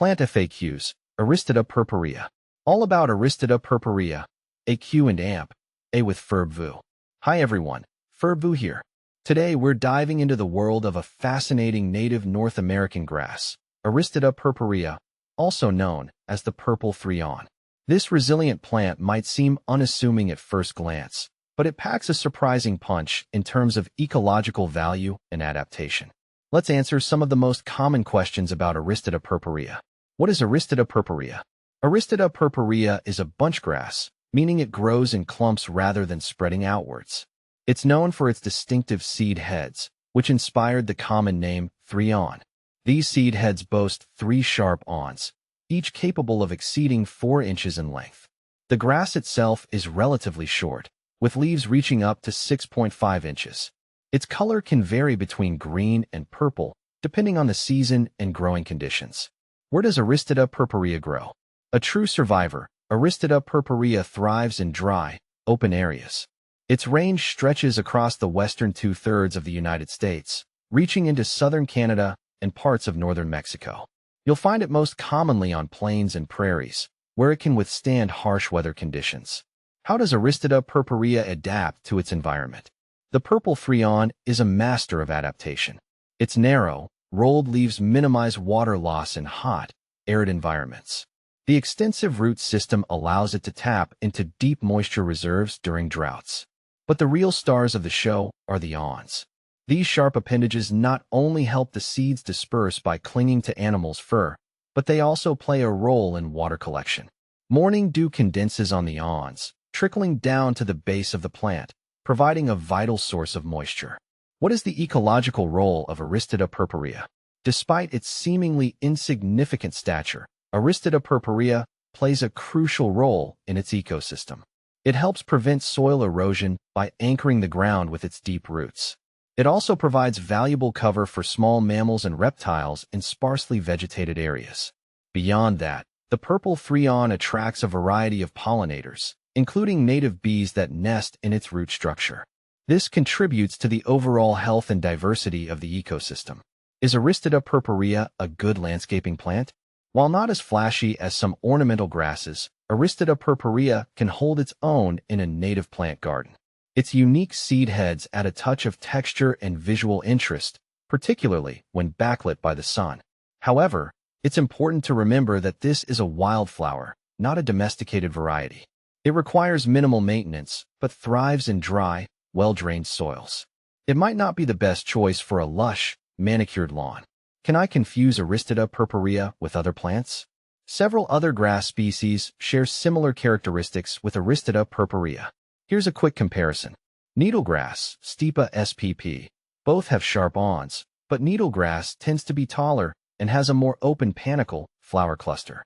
Plant FAQs, Aristida purpurea. All about Aristida purpurea. AQ and AMP. A with Purpurea. Hi everyone, Purpurea here. Today we're diving into the world of a fascinating native North American grass, Aristida purpurea, also known as the purple threon. This resilient plant might seem unassuming at first glance, but it packs a surprising punch in terms of ecological value and adaptation. Let's answer some of the most common questions about Aristida purpurea. What is Aristida purpurea? Aristida purpurea is a bunchgrass, meaning it grows in clumps rather than spreading outwards. It's known for its distinctive seed heads, which inspired the common name threon. These seed heads boast 3 sharp awns, each capable of exceeding 4 inches in length. The grass itself is relatively short, with leaves reaching up to 6.5 inches. Its color can vary between green and purple, depending on the season and growing conditions. Where does Aristida purpurea grow? A true survivor, Aristida purpurea thrives in dry, open areas. Its range stretches across the western 2/3 of the United States, reaching into southern Canada and parts of northern Mexico. You'll find it most commonly on plains and prairies, where it can withstand harsh weather conditions. How does Aristida purpurea adapt to its environment? The purple threon is a master of adaptation. Its narrow, rolled leaves minimize water loss in hot, arid environments. The extensive root system allows it to tap into deep moisture reserves during droughts. But the real stars of the show are the awns. These sharp appendages not only help the seeds disperse by clinging to animals' fur, but they also play a role in water collection. Morning dew condenses on the awns, trickling down to the base of the plant, providing a vital source of moisture. What is the ecological role of Aristida purpurea? Despite its seemingly insignificant stature, Aristida purpurea plays a crucial role in its ecosystem. It helps prevent soil erosion by anchoring the ground with its deep roots. It also provides valuable cover for small mammals and reptiles in sparsely vegetated areas. Beyond that, the purple threon attracts a variety of pollinators, including native bees that nest in its root structure. This contributes to the overall health and diversity of the ecosystem. Is Aristida purpurea a good landscaping plant? While not as flashy as some ornamental grasses, Aristida purpurea can hold its own in a native plant garden. Its unique seed heads add a touch of texture and visual interest, particularly when backlit by the sun. However, it's important to remember that this is a wildflower, not a domesticated variety. It requires minimal maintenance, but thrives in dry, well-drained soils. It might not be the best choice for a lush, manicured lawn. Can I confuse Aristida purpurea with other plants? Several other grass species share similar characteristics with Aristida purpurea. Here's a quick comparison. Needlegrass, Stipa spp. Both have sharp awns, but needlegrass tends to be taller and has a more open panicle flower cluster.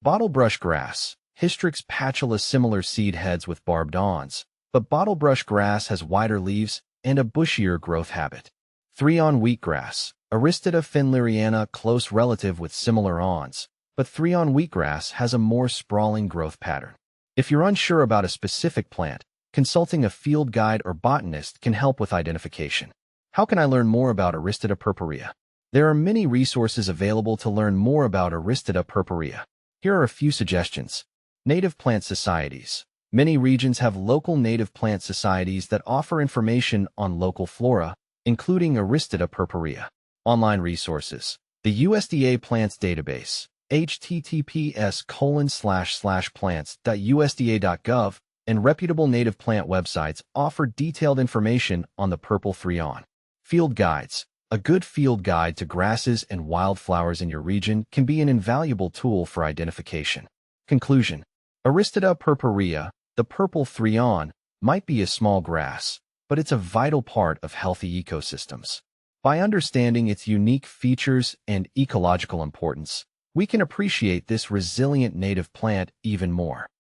Bottlebrush grass, Hystrix patula, similar seed heads with barbed awns, but bottlebrush grass has wider leaves and a bushier growth habit. Threon wheatgrass, Aristida finleriana, close relative with similar awns, but threon wheatgrass has a more sprawling growth pattern. If you're unsure about a specific plant, consulting a field guide or botanist can help with identification. How can I learn more about Aristida purpurea? There are many resources available to learn more about Aristida purpurea. Here are a few suggestions. Native plant societies. Many regions have local native plant societies that offer information on local flora, including Aristida purpurea. Online resources. The USDA Plants Database, https://plants.usda.gov, and reputable native plant websites offer detailed information on the purple threon. Field guides. A good field guide to grasses and wildflowers in your region can be an invaluable tool for identification. Conclusion. Aristida purpurea, the purple threon, might be a small grass, but it's a vital part of healthy ecosystems. By understanding its unique features and ecological importance, we can appreciate this resilient native plant even more.